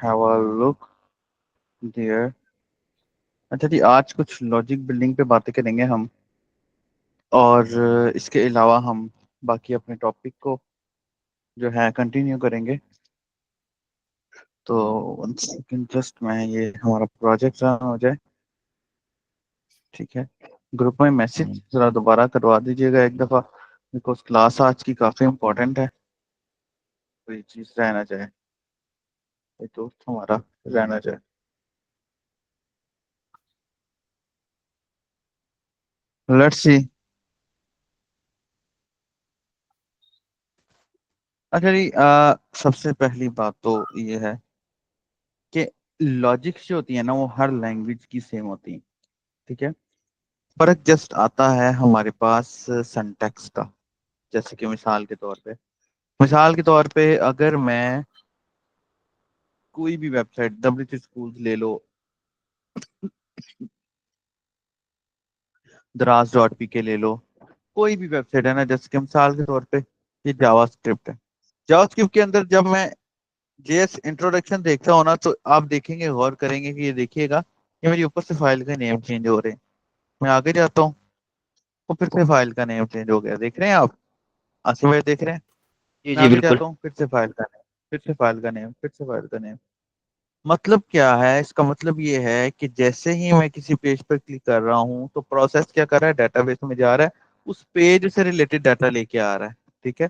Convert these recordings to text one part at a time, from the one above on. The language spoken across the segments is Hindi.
Have a look there. अच्छा जी, आज कुछ लॉजिक बिल्डिंग पे बातें करेंगे हम, और इसके अलावा हम बाकी अपने टॉपिक को जो है कंटिन्यू करेंगे। तो वन सेकंड, जस्ट मैं ये हमारा प्रोजेक्ट रन हो जाए। ठीक है, ग्रुप में मैसेज जरा दोबारा करवा दीजिएगा एक दफ़ा, बिकॉज क्लास आज की काफ़ी इम्पोर्टेंट है। कोई चीज़ रह ना जाए, कोई दोस्त हमारा रह ना जाए। Let's see. अच्छा जी, सबसे पहली बात तो ये है कि लॉजिक्स जो होती है ना, वो हर लैंग्वेज की सेम होती है। ठीक है, फर्क जस्ट आता है हमारे पास सिंटैक्स का। जैसे कि मिसाल के तौर पे अगर मैं कोई भी वेबसाइट डब्ल्यू स्कूल ले लो, दराज डॉट पी के ले लो, कोई भी वेबसाइट है ना, जैसे कि मिसाल के तौर पे ये जावास्क्रिप्ट है। जावास्क्रिप्ट के अंदर जब मैं जेएस इंट्रोडक्शन देखता हूँ ना, तो आप देखेंगे, गौर करेंगे कि ये देखिएगा कि मेरी ऊपर से फाइल का नेम चेंज हो रहे हैं। मैं आगे जाता हूँ तो फिर से फाइल का नेम चेंज हो गया, देख रहे हैं आप? आसिफ भाई देख रहे हैं? जी मैं जी आगे बिल्कुल। जाता हूँ, फिर से फाइल का नेम, फिर से फाइल का नेम, फिर से फाइल का नेम। मतलब क्या है इसका? मतलब ये है कि जैसे ही मैं किसी पेज पर क्लिक कर रहा हूँ तो प्रोसेस क्या कर रहा है, डेटाबेस में जा रहा है, उस पेज से रिलेटेड डाटा लेके आ रहा है। ठीक है,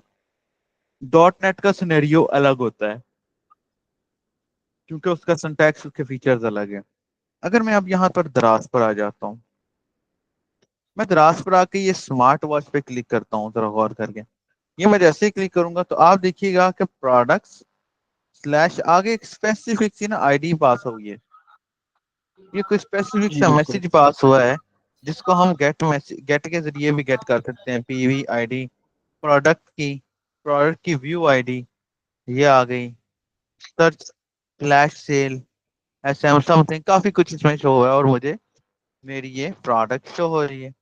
डॉट नेट का सिनेरियो अलग होता है, क्योंकि उसका सिंटैक्स, उसके फीचर्स अलग है। अगर मैं अब यहाँ पर दराज पर आ जाता हूँ, मैं दराज पर आके ये स्मार्ट वॉच पे क्लिक करता हूँ, जरा गौर करके। ये मैं जैसे ही क्लिक करूंगा तो आप देखिएगा कि प्रोडक्ट्स स्लैश आगे एक स्पेसिफिक सी ना आईडी पास हुई है। ये कोई स्पेसिफिक जी सा बिल्कुल। मैसेज पास हुआ है, जिसको हम गेट मैसेज, गेट के जरिए भी गेट कर सकते हैं। पीवी आईडी, प्रोडक्ट की व्यू आईडी, ये आ गई। Search flash sale, S am something, काफी कुछ इसमें शो हुआ है, और मुझे मेरी ये प्रोडक्ट शो हो रही है।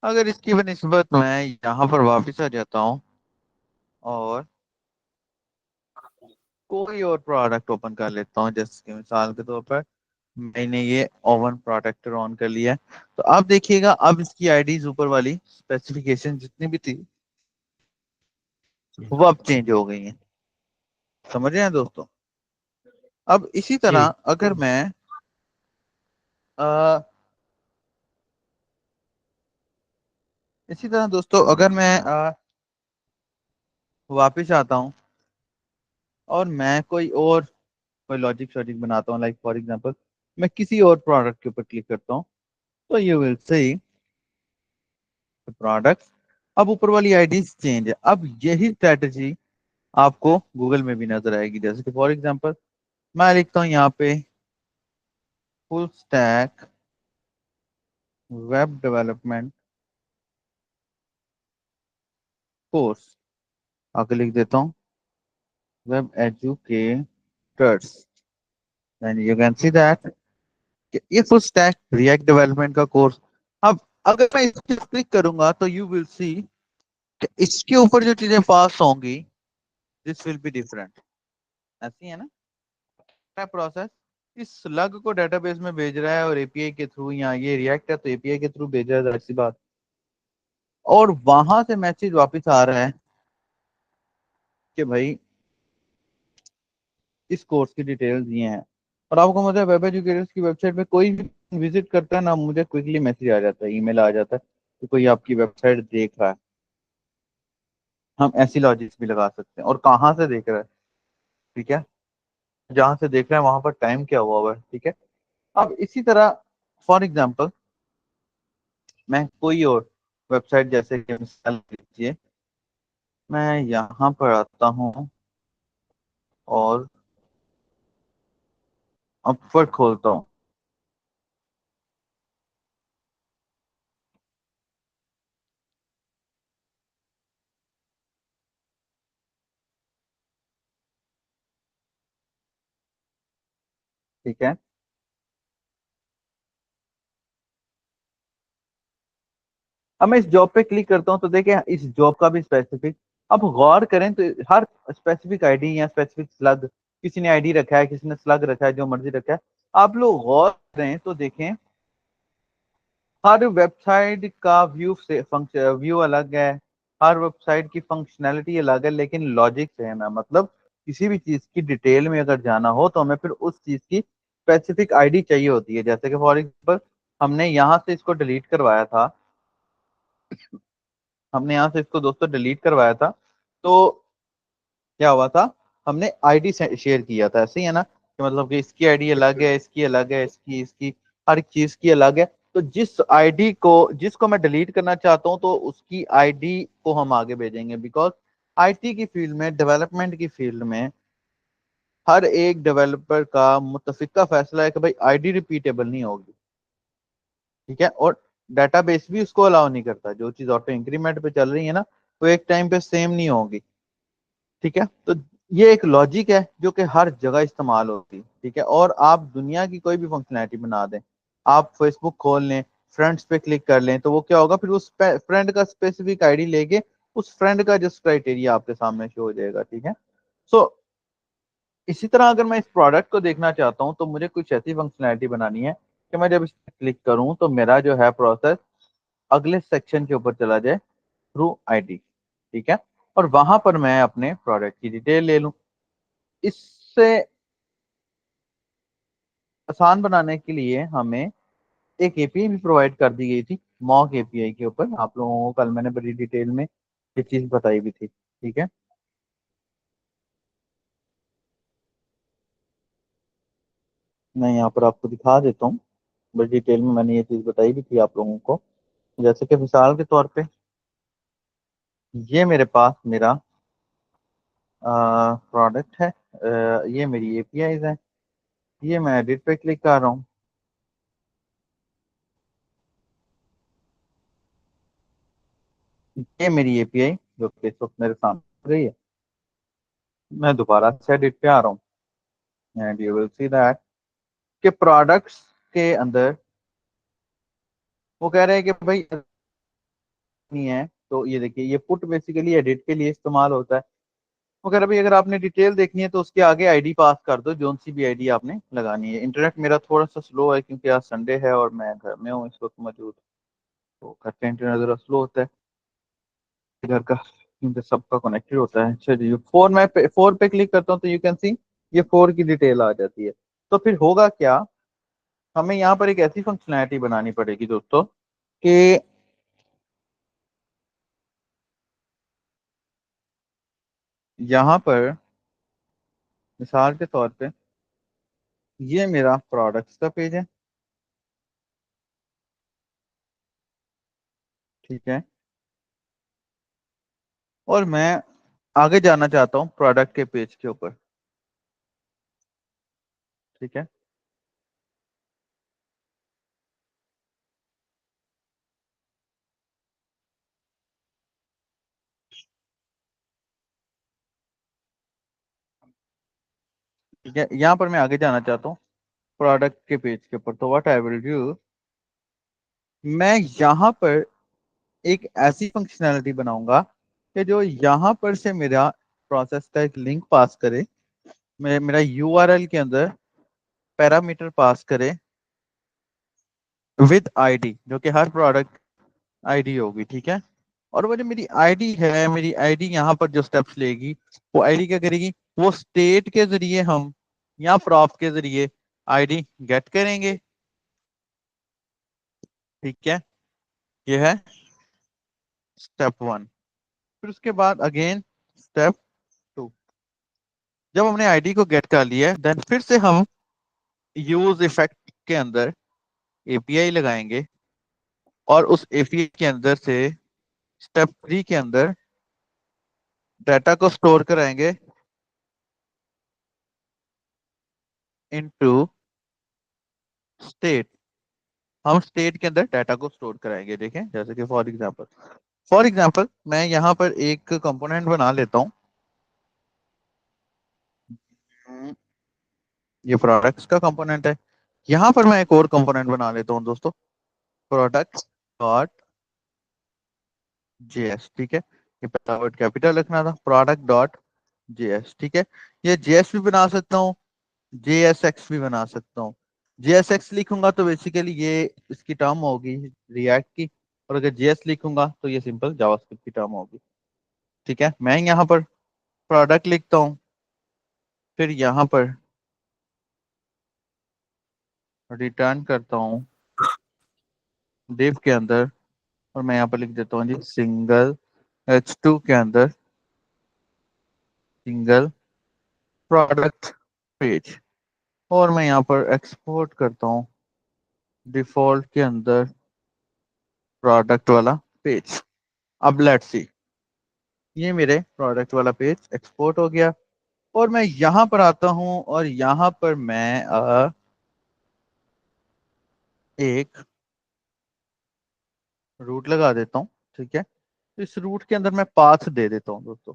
अगर इसकी बनिस्बत मैं यहाँ पर वापस आ जाता हूँ और कोई और प्रोडक्ट ओपन कर लेता हूँ, जैसे कि मिसाल के तौर पर मैंने ये ओवन प्रोटेक्टर ऑन कर लिया है, तो आप देखिएगा अब इसकी आईडीज ऊपर वाली स्पेसिफिकेशन जितनी भी थी वो अब चेंज हो गई हैं। समझ रहे हैं दोस्तों? अब इसी जी तरह अगर मैं अ, इसी तरह दोस्तों अगर मैं वापिस आता हूँ और मैं कोई लॉजिक शॉजिक बनाता हूँ, लाइक फॉर एग्जांपल मैं किसी और प्रोडक्ट के ऊपर क्लिक करता हूँ, तो यू विल सी प्रोडक्ट, अब ऊपर वाली आईडीज चेंज है। अब यही स्ट्रेटजी आपको गूगल में भी नजर आएगी। जैसे कि फॉर एग्जांपल मैं लिखता हूँ यहाँ पे full stack web development course, आगे लिख देता हूँ web educators, and you can see that ये फुल स्टैक रिएक्ट डेवलपमेंट का कोर्स। अब अगर मैं इस पर क्लिक करूंगा तो यू विल सी कि इसके ऊपर जो चीजें पास होंगी, दिस विल बी डिफरेंट। ऐसी है ना प्रोसेस? इस स्लग को डेटाबेस में भेज रहा है और एपीआई के थ्रू, यहाँ ये रिएक्ट है तो एपीआई के थ्रू भेज रहा है, जाहिर सी बात। और वहां से मैसेज वापस आ रहा है कि भाई इस कोर्स की डिटेल्स ये हैं। और आपको मतलब वेब एजुकेटर्स की वेबसाइट पे कोई भी विजिट करता है ना, मुझे क्विकली मैसेज आ जाता है, ईमेल आ जाता है कि कोई आपकी वेबसाइट देख रहा है। हम ऐसी लॉजिक्स भी लगा सकते हैं, और कहाँ से देख रहा है। ठीक है, जहां से देख रहा है वहां पर टाइम क्या हुआ है। ठीक है, अब इसी तरह फॉर एग्जाम्पल मैं कोई और वेबसाइट, जैसे कि मिसाल लीजिए मैं यहाँ पर आता हूँ और अपवर्ड खोलता हूँ। ठीक है, अब मैं इस जॉब पे क्लिक करता हूँ तो देखें इस जॉब का भी स्पेसिफिक, अब गौर करें तो हर स्पेसिफिक आईडी या स्पेसिफिक स्लग किसी ने आईडी रखा है, किसी ने स्लग रखा है, जो मर्जी रखा है। आप लोग गौर करें तो देखें, हर वेबसाइट का व्यू अलग है, हर वेबसाइट की फंक्शनैलिटी अलग है, लेकिन लॉजिक सेम है। मतलब किसी भी चीज की डिटेल में अगर जाना हो तो हमें फिर उस चीज की स्पेसिफिक आईडी चाहिए होती है। जैसे कि फॉर एग्जाम्पल हमने यहाँ से इसको डिलीट करवाया था, हमने यहाँ से इसको दोस्तों डिलीट करवाया था, तो क्या हुआ था, हमने आईडी शेयर किया था, ऐसे ही है ना, कि मतलब कि इसकी आईडी अलग है, इसकी अलग है, इसकी इसकी हर एक चीज की अलग है। तो जिस आईडी को, जिसको मैं डिलीट करना चाहता हूँ, तो उसकी आईडी को हम आगे भेजेंगे। बिकॉज आईटी की फील्ड में, डेवलपमेंट की फील्ड में, हर एक डेवलपर का मुतफिका फैसला है कि भाई आईडी रिपीटेबल नहीं होगी। ठीक है, और डेटाबेस भी उसको अलाउ नहीं करता। जो चीज ऑटो इंक्रीमेंट पे चल रही है ना, वो एक टाइम पे सेम नहीं होगी। ठीक है, तो ये एक लॉजिक है जो कि हर जगह इस्तेमाल होती है। ठीक है, और आप दुनिया की कोई भी फंक्शनैलिटी बना दें, आप फेसबुक खोल लें, फ्रेंड्स पे क्लिक कर लें, तो वो क्या होगा, फिर उस फ्रेंड का स्पेसिफिक आईडी लेके उस फ्रेंड का जस्ट क्राइटेरिया आपके सामने शो हो जाएगा। ठीक है, सो इसी तरह अगर मैं इस प्रोडक्ट को देखना चाहता हूँ, तो मुझे कुछ ऐसी फंक्शनैलिटी बनानी है कि मैं जब इस पर क्लिक करूँ तो मेरा जो है प्रोसेस अगले सेक्शन के ऊपर चला जाए थ्रू आईडी। ठीक है, और वहां पर मैं अपने प्रोडक्ट की डिटेल ले लूं। इससे आसान बनाने के लिए हमें एक एपीआई भी प्रोवाइड कर दी गई थी, मॉक एपीआई के ऊपर। आप लोगों को कल मैंने बड़ी डिटेल में ये चीज बताई भी थी। ठीक है, मैं यहाँ पर आपको दिखा देता हूँ, बड़ी डिटेल में मैंने ये चीज बताई भी थी आप लोगों को। जैसे कि मिसाल के तौर पे, ये मेरे पास मेरा प्रोडक्ट है, ये मेरी एपीआईज है, ये मैं एडिट पे क्लिक कर रहा हूँ, ये मेरी एपीआई जो कि इस वक्त मेरे सामने आ रही है। मैं दोबारा से एडिट पे आ रहा हूँ, and you will see that के प्रोडक्ट्स के अंदर वो कह रहे हैं कि भाई नहीं है। तो ये देखिए, ये पुट बेसिकली एडिट के लिए इस्तेमाल होता है। वो कह रहा है भाई अगर आपने डिटेल देखनी है तो उसके आगे आईडी पास कर दो, जोन सी भी आईडी आपने लगानी है। इंटरनेट मेरा थोड़ा सा स्लो है क्योंकि आज संडे है और मैं घर में हूँ इस वक्त मौजूद। तो घर का इंटरनेट जरा स्लो होता है, घर का, क्योंकि सबका कनेक्टेड होता है। चलिए, फोर पे क्लिक करता हूँ तो यू कैन सी ये फोर की डिटेल आ जाती है। तो फिर होगा क्या, हमें यहाँ पर एक ऐसी फंक्शनैलिटी बनानी पड़ेगी दोस्तों कि यहाँ पर मिसाल के तौर पे ये मेरा प्रोडक्ट्स का पेज है। ठीक है, और मैं आगे जाना चाहता हूँ प्रोडक्ट के पेज के ऊपर। ठीक है, ठीक है, यहाँ पर मैं आगे जाना चाहता हूँ प्रोडक्ट के पेज के ऊपर। तो व्हाट आई विल डू, मैं यहाँ पर एक ऐसी फंक्शनैलिटी बनाऊंगा कि जो यहाँ पर से मेरा प्रोसेस का एक लिंक पास करे, मेरा यूआरएल के अंदर पैरामीटर पास करे विद आईडी, जो कि हर प्रोडक्ट आईडी होगी। ठीक है, और वो जो मेरी आईडी है, मेरी आईडी यहाँ पर जो स्टेप्स लेगी, वो आईडी क्या करेगी, वो स्टेट के जरिए हम या प्रॉप के जरिए आईडी गेट करेंगे। ठीक है, ये है स्टेप वन। फिर उसके बाद अगेन स्टेप टू। जब हमने आईडी को गेट कर लिया है, देन फिर से हम यूज इफेक्ट के अंदर एपीआई लगाएंगे, और उस एपीआई के अंदर से स्टेप थ्री के अंदर डाटा को स्टोर कराएंगे इनटू स्टेट। हम स्टेट के अंदर डाटा को स्टोर कराएंगे। देखें, जैसे कि फॉर एग्जांपल मैं यहाँ पर एक कंपोनेंट बना लेता हूँ। हम्म, ये प्रोडक्ट्स का कंपोनेंट है। यहाँ पर मैं एक और कंपोनेंट बना लेता हूँ दोस्तों, प्रोडक्ट्स डॉट जेएस। ठीक है, ये पहला वर्ड कैपिटल रखना था, प्रोडक्ट डॉट JS, ठीक है। ये JS भी बना सकता हूँ, JSX भी बना सकता हूँ। JSX लिखूंगा तो बेसिकली ये इसकी टर्म होगी रिएक्ट की, और अगर JS लिखूंगा तो ये सिंपल जावास्क्रिप्ट की टर्म होगी। ठीक है, मैं यहाँ पर प्रोडक्ट लिखता हूँ, फिर यहाँ पर रिटर्न करता हूँ div के अंदर, और मैं यहाँ पर लिख देता हूँ जी सिंगल H2 के अंदर सिंगल प्रोडक्ट पेज, और मैं यहाँ पर एक्सपोर्ट करता हूँ डिफॉल्ट के अंदर प्रोडक्ट वाला पेज। अब लेट्स सी, ये मेरे प्रोडक्ट वाला पेज एक्सपोर्ट हो गया, और मैं यहाँ पर आता हूँ और यहाँ पर मैं एक रूट लगा देता हूँ। ठीक है, तो इस रूट के अंदर मैं पाथ दे देता हूँ दोस्तों।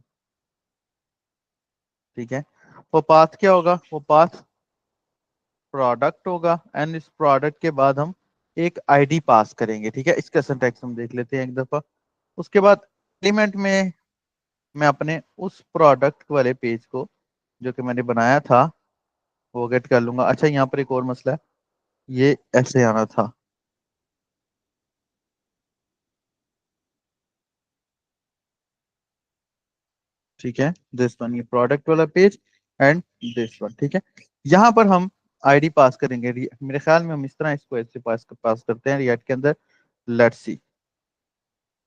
ठीक है, वो पाथ क्या होगा, वो पाथ प्रोडक्ट होगा, एंड इस प्रोडक्ट के बाद हम एक आईडी पास करेंगे। ठीक है, इसका सिंटैक्स हम देख लेते हैं एक दफा। उसके बाद एलिमेंट में मैं अपने उस प्रोडक्ट वाले पेज को जो कि मैंने बनाया था वो गेट कर लूंगा। अच्छा, यहाँ पर एक और मसला है, ये ऐसे आना था। ठीक है, दिस वन, ये प्रोडक्ट वाला पेज, एंड दिस वन। ठीक है, यहाँ पर हम आईडी पास करेंगे। मेरे ख्याल में हम इस तरह इसको ऐसे पास पास करते हैं रिएक्ट के अंदर। लेट्स सी,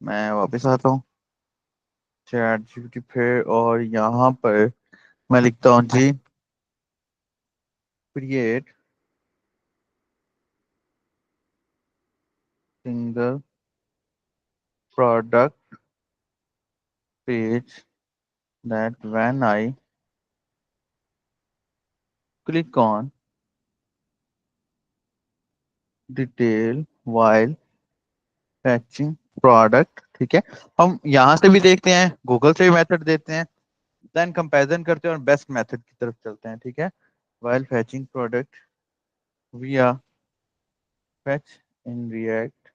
मैं वापस आता हूँ चैट जीपीटी पे, और यहाँ पर मैं लिखता हूँ जी create single product page that when I click on detail while fetching product। ठीक है, हम यहाँ से भी देखते हैं, गूगल से भी मेथड देते हैं, देन कंपैरिजन करते हैं और बेस्ट मेथड की तरफ चलते हैं। ठीक है, while fetching product via fetch in React,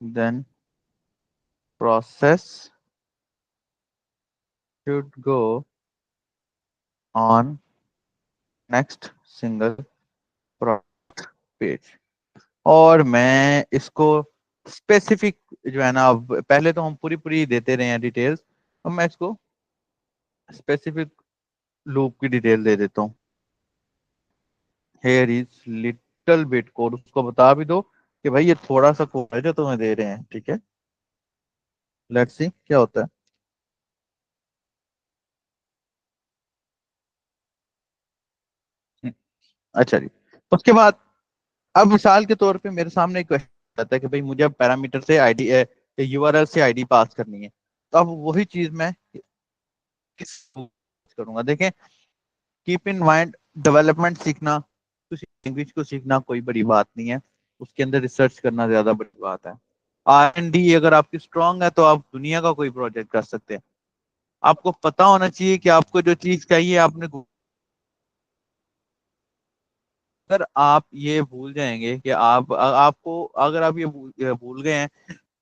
then process should go on next single product page। और मैं इसको स्पेसिफिक जो है ना, अब पहले तो हम पूरी पूरी देते रहे हैं डिटेल्स, अब मैं इसको स्पेसिफिक लूप की डिटेल दे देता हूँ। Here is little bit code, उसको बता भी दो कि भाई ये थोड़ा सा कोड है जो तुम्हें दे रहे हैं। ठीक है, लेट्स सी क्या होता है। हम्म, अच्छा जी, उसके बाद अब मिसाल के तौर पे मेरे सामने एक क्वेश्चन आता है कि भाई मुझे अब पैरामीटर से आईडी, यूआरएल से आईडी पास करनी है, तो अब वही चीज मैं किस करूंगा। देखें, कीप इन माइंड, डेवलपमेंट सीखना, किसी लैंग्वेज को सीखना कोई बड़ी बात नहीं है, उसके अंदर रिसर्च करना ज्यादा बड़ी बात है। R&D अगर आपकी स्ट्रांग है तो आप दुनिया का कोई प्रोजेक्ट कर सकते हैं। आपको पता होना चाहिए कि आपको जो चीज चाहिए आपने अगर आप ये भूल जाएंगे कि आपको अगर आप ये भूल गए हैं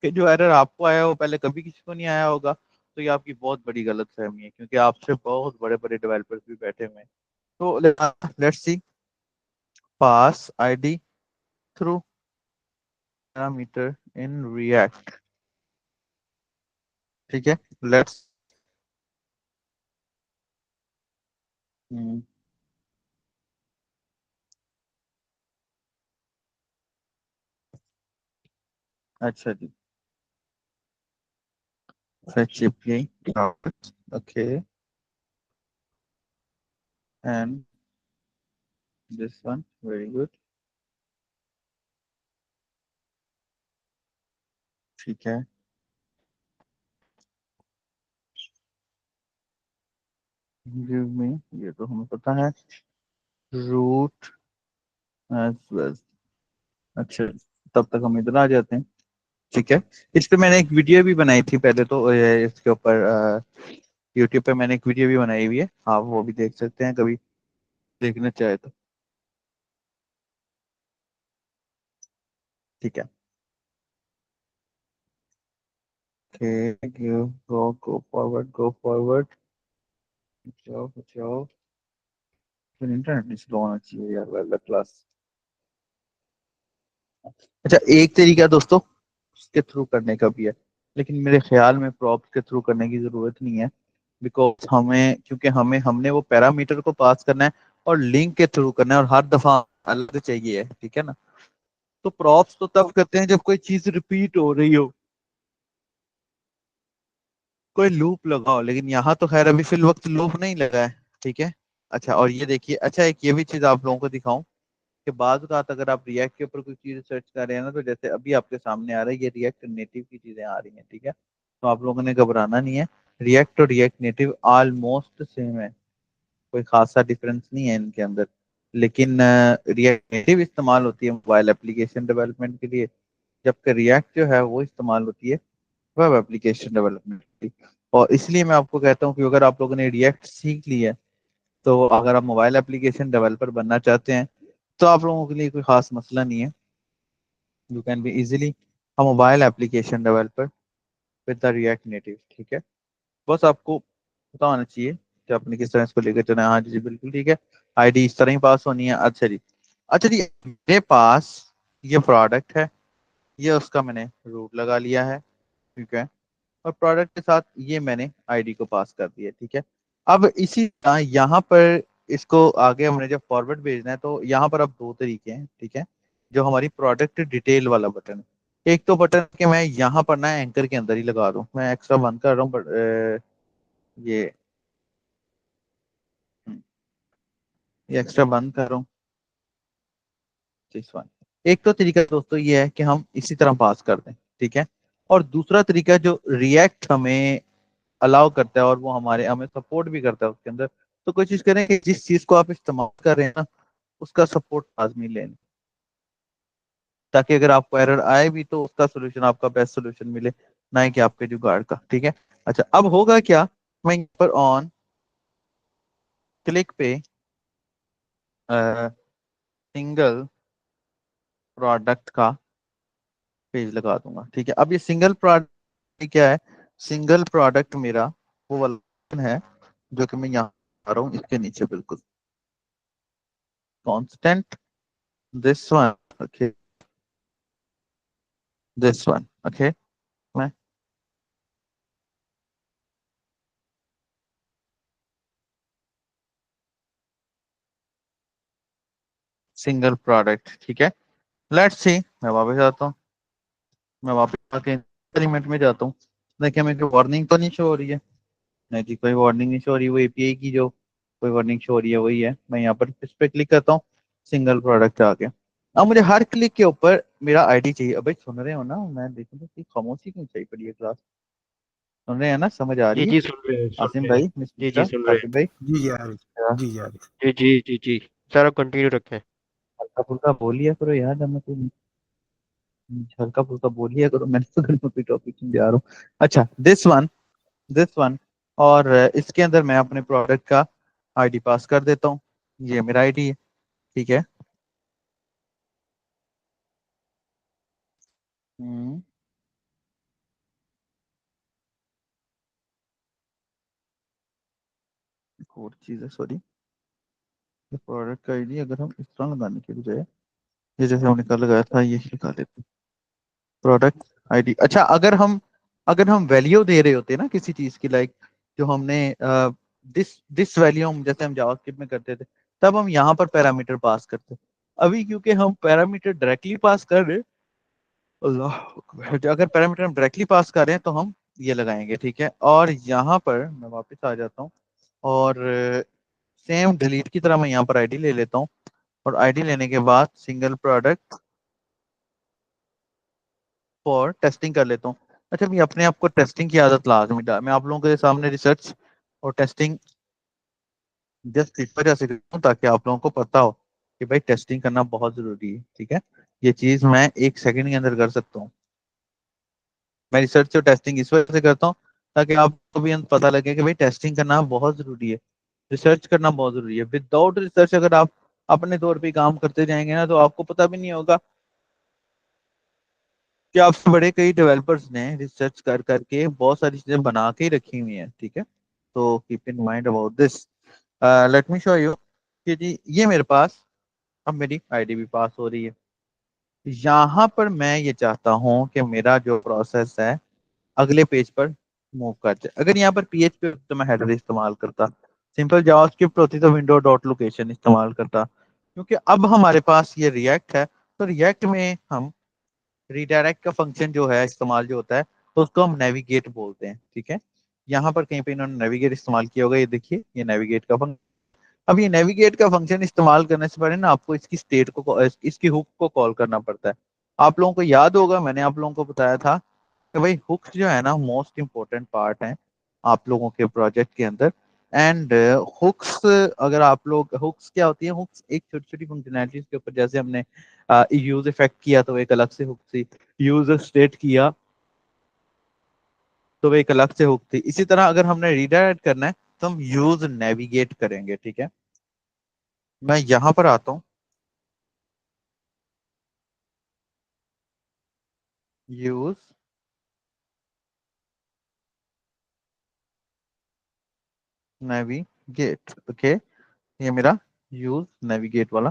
कि जो एरर आपको आया हो पहले कभी किसी को नहीं आया होगा, तो ये आपकी बहुत बड़ी गलत फहमी है, क्योंकि आपसे बहुत बड़े बड़े डेवलपर्स भी बैठे हुए हैं। तो let's see, pass ID through parameter in React. ठीक है, लेट्स, अच्छा जी, fetch API cloud, okay, and this one very good। ठीक है, give me, ये तो हमें पता है, root as well। अच्छा, तब तक हम इधर आ जाते हैं। ठीक है, इस पे मैंने एक वीडियो भी बनाई थी पहले तो, इसके ऊपर यूट्यूब पे मैंने एक वीडियो भी बनाई हुई है, आप वो भी देख सकते हैं कभी देखना चाहे तो। ठीक है, okay, go forward, go forward. बचाओ बचाओ, फिर इंटरनेट नहीं स्लो होना चाहिए यार, वेल क्लास। अच्छा, एक तरीका दोस्तों उसके थ्रू करने का भी है, लेकिन मेरे ख्याल में प्रॉप्स के थ्रू करने की जरूरत नहीं है। बिकॉज हमें, क्योंकि हमें हमने वो पैरामीटर को पास करना है और लिंक के थ्रू करना है, और हर दफा अलग चाहिए है, ठीक है ना। तो प्रॉप्स तो तब करते हैं जब कोई चीज रिपीट हो रही हो, कोई लूप लगाओ, लेकिन यहाँ तो खैर अभी फिल वक्त लूप नहीं लगा है, ठीक है। अच्छा, और ये देखिए, अच्छा एक ये भी चीज आप लोगों को दिखाऊं कि बात रात अगर आप रिएक्ट के ऊपर कोई चीज सर्च कर रहे हैं ना, तो जैसे अभी आपके सामने आ रहा है, ये रिएक्ट नेटिव की चीजें आ रही हैं, ठीक है। तो आप लोगों ने घबराना नहीं है, रिएक्ट और रिएक्ट नेटिव ऑलमोस्ट सेम है, कोई खासा डिफरेंस नहीं है इनके अंदर। लेकिन रिएक्ट नेटिव इस्तेमाल होती है मोबाइल एप्लीकेशन डेवलपमेंट के लिए, जबकि रिएक्ट जो है वो इस्तेमाल होती है वेब एप्लीकेशन डेवलपमेंट के लिए। और इसलिए मैं आपको कहता हूँ कि अगर आप लोगों ने रिएक्ट सीख लिया है, तो अगर आप मोबाइल एप्लीकेशन डेवलपर बनना चाहते हैं, तो आप लोगों के लिए कोई खास मसला नहीं है। You can be easily a mobile application developer with the react native, ठीक है। बस आपको पता होना चाहिए कि आपने किस तरह इसको लेकर चलना है। हाँ जी जी, बिल्कुल ठीक है। आईडी इस तरह ही पास होनी है। अच्छा जी, अच्छा जी, मेरे पास ये प्रोडक्ट है, ये उसका मैंने रूट लगा लिया है, ठीक है। और प्रोडक्ट के साथ ये मैंने आईडी को पास कर दिया, ठीक है। अब इसी तरह यहाँ पर इसको आगे हमने जब फॉरवर्ड भेजना है, तो यहाँ पर अब दो तरीके हैं, ठीक है। जो हमारी प्रोडक्ट डिटेल वाला बटन है, एक तो बटन के मैं यहाँ पर ना एंकर के अंदर ही लगा दूं, मैं एक्स्ट्रा बंद कर रहा हूँ, बट ये ये एक्स्ट्रा बंद कर रहा हूँ, this one। एक तो तरीका दोस्तों ये है कि हम इसी तरह पास कर दें, ठीक है। और दूसरा तरीका जो रिएक्ट हमें अलाउ करता है और वो हमें सपोर्ट भी करता है उसके अंदर, तो कोशिश करें कि जिस चीज को आप इस्तेमाल कर रहे हैं ना, उसका सपोर्ट लाजमी लें, ताकि अगर आपको एरर आए भी तो उसका सोल्यूशन आपका बेस्ट सोल्यूशन मिले, ना ही कि आपके जुगाड़ का, ठीक है। अच्छा, अब होगा क्या, मैं यहाँ पर ऑन क्लिक पे सिंगल प्रोडक्ट का पेज लगा दूंगा, ठीक है। अब ये सिंगल प्रोडक्ट क्या है, सिंगल प्रोडक्ट मेरा वो वाला button है जो कि मैं यहाँ आ रहा हूँ इसके नीचे बिल्कुल constant, this one, okay, this one, okay. मैं सिंगल प्रोडक्ट, ठीक है। लेट्स सी, मैं वापस आता हूँ, मैं वापस आके एलिमेंट में जाता हूँ। देखिए, मेरे को वार्निंग तो नहीं शो हो रही है, नहीं जी, कोई वार्निंग नहीं शो हो रही, वो एपीआई की जो कोई वार्निंग शो हो रही है वही है। मैं यहाँ पर इस पे क्लिक करता हूँ, सिंगल प्रोडक्ट आ गया। अब मुझे हर क्लिक के ऊपर मेरा आईडी चाहिए। अबे सुन रहे हो ना, मैं देखूँ तो कि खामोशी क्यों चाहिए पड़ी है क्लास, सुन रहे हैं ना, समझ आ जी रही है। जी सुन रहे हैं, सुन आसिम रहे हैं। भाई, जी जी मिस्टर सुन रहे हैं। आसिम भाई, जी जी आ रही। क्या जी जी आ रही। जी जी जी जी। सर आप कंटिन्यू रखें। हल्का फुल्का बोल लिया करो यार, जब मैं कोई हल्का फुल्का बोल लिया करो, मैंने तो कोई टॉपिक समझा रहा हूँ। अच्छा, दिस वन, और इसके अंदर मैं अपने प्रोडक्ट का आईडी पास कर देता हूँ, ये मेरा आईडी है, ठीक है। हम्म, एक और चीज है, सॉरी, प्रोडक्ट का आईडी अगर हम इस तरह लगाने के बजाय ये जैसे हमने कल लगाया था ये लगा लेते हैं, प्रोडक्ट आईडी। अच्छा, अगर हम वैल्यू दे रहे होते ना किसी चीज की, लाइक जो हमने दिस दिस वैल्यू हम जैसे हम जावास्क्रिप्ट में करते थे, तब हम यहाँ पर पैरामीटर पास करते। अभी क्योंकि हम पैरामीटर डायरेक्टली पास कर रहे हैं, अल्लाह अकबर, जो अगर पैरामीटर हम डायरेक्टली पास कर रहे हैं तो हम ये लगाएंगे, ठीक है। और यहाँ पर मैं वापस आ जाता हूँ, और सेम डिलीट की तरह मैं यहाँ पर आईडी ले लेता हूँ, और आईडी लेने के बाद सिंगल प्रोडक्ट फॉर टेस्टिंग कर लेता हूँ। अच्छा, मैं अपने आप को टेस्टिंग की आदत लाजमी डाल, मैं आप लोगों के सामने रिसर्च और टेस्टिंग जस्ट इस वजह से करता हूँ ताकि आप लोगों को पता हो कि भाई टेस्टिंग करना बहुत जरूरी है, ठीक है। ये चीज मैं एक सेकंड के अंदर कर सकता हूँ। मैं रिसर्च और टेस्टिंग इस वजह से करता हूँ ताकि आपको भी पता लगे कि भाई टेस्टिंग करना बहुत जरूरी है, रिसर्च करना बहुत जरूरी है। विदाउट रिसर्च अगर आप अपने तौर पे काम करते जाएंगे ना, तो आपको पता भी नहीं होगा कि आपसे बड़े कई डेवलपर्स ने रिसर्च कर करके बहुत सारी चीजें बना के ही रखी हुई हैं, ठीक है। तो keep in mind about this. Let me show you कि जी ये मेरे पास अब मेरी आईडी भी पास हो रही है। यहाँ पर मैं ये चाहता हूँ कि मेरा जो प्रोसेस है अगले पेज पर मूव कर जाए। अगर यहाँ पर पीएचपी तो मैं हेडर इस्तेमाल करता, सिंपल जावास्क्रिप्ट होती तो विंडो डॉट लोकेशन इस्तेमाल करता। क्योंकि अब हमारे पास ये रिएक्ट है, तो रिएक्ट में हम रिडायरेक्ट का फंक्शन जो है इस्तेमाल जो होता है, तो उसको हम नेविगेट बोलते हैं। ठीक है, यहाँ पर कहीं पे इन्होंने नेविगेट इस्तेमाल किया होगा, ये देखिए ये नेविगेट का फंक्शन। अब ये नेविगेट का फंक्शन इस्तेमाल करने से पहले ना आपको इसकी स्टेट को, इसकी हुक को कॉल करना पड़ता है। आप लोगों को याद होगा मैंने आप लोगों को बताया था कि भाई हुक्स जो है ना मोस्ट इंपॉर्टेंट पार्ट है आप लोगों के प्रोजेक्ट के अंदर। एंड हुक्स, अगर आप लोग, हुक्स क्या होती है, हुक्स एक छोटी छोटी फंक्शनैलिटीज के ऊपर, जैसे हमने यूज इफेक्ट किया तो एक अलग से हुक थी, यूज स्टेट किया तो वो एक अलग से हुक थी। इसी तरह अगर हमने रीडायरेक्ट करना है तो हम यूज नेविगेट करेंगे। ठीक है, मैं यहां पर आता हूँ, यूज नेविगेट। ओके, ये मेरा यूज नेविगेट वाला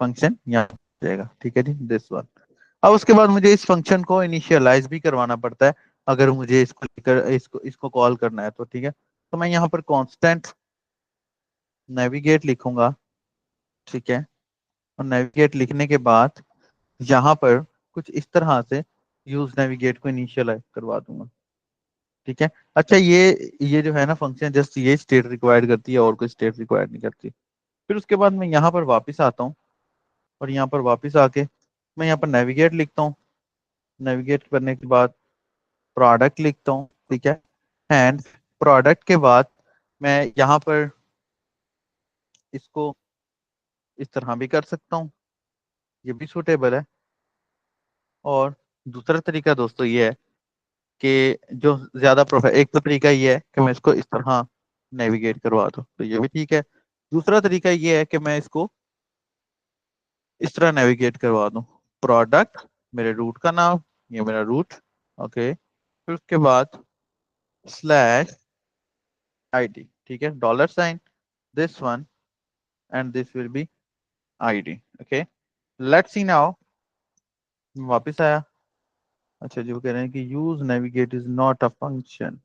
फंक्शन यहाँ आ जाएगा। ठीक है जी, दिस वन। अब उसके बाद मुझे इस फंक्शन को इनिशियलाइज भी करवाना पड़ता है अगर मुझे इसको कॉल करना है तो। ठीक है, तो मैं यहाँ पर कांस्टेंट नेविगेट लिखूंगा। ठीक है, और नेविगेट लिखने के बाद यहाँ पर कुछ इस तरह से यूज नेविगेट को इनिशियलाइज करवा दूंगा। ठीक है, अच्छा ये जो है ना फंक्शन जस्ट ये स्टेट रिक्वायर्ड करती है और कोई स्टेट रिक्वायर्ड नहीं करती। फिर उसके बाद मैं यहाँ पर वापस आता हूँ और यहाँ पर वापस आके मैं यहाँ पर नेविगेट लिखता हूँ। नेविगेट करने के बाद प्रोडक्ट लिखता हूँ। ठीक है, एंड प्रोडक्ट के बाद मैं यहाँ पर इसको इस तरह भी कर सकता हूँ, ये भी सूटेबल है। और दूसरा तरीका दोस्तों ये है कि जो ज्यादा प्रोफे एक तो तरीका ये है कि मैं इसको इस तरह नेविगेट करवा दूँ, तो ये भी ठीक है। दूसरा तरीका ये है कि मैं इसको इस तरह नेविगेट करवा दूँ, प्रोडक्ट मेरे रूट का नाम, ये मेरा रूट। ओके, फिर उसके बाद स्लैश आईडी। ठीक है, dollar sign this one and this will be ID. Okay, let's see now. वापस आया। अच्छा जी, वो कह रहे हैं कि use navigate is not a function,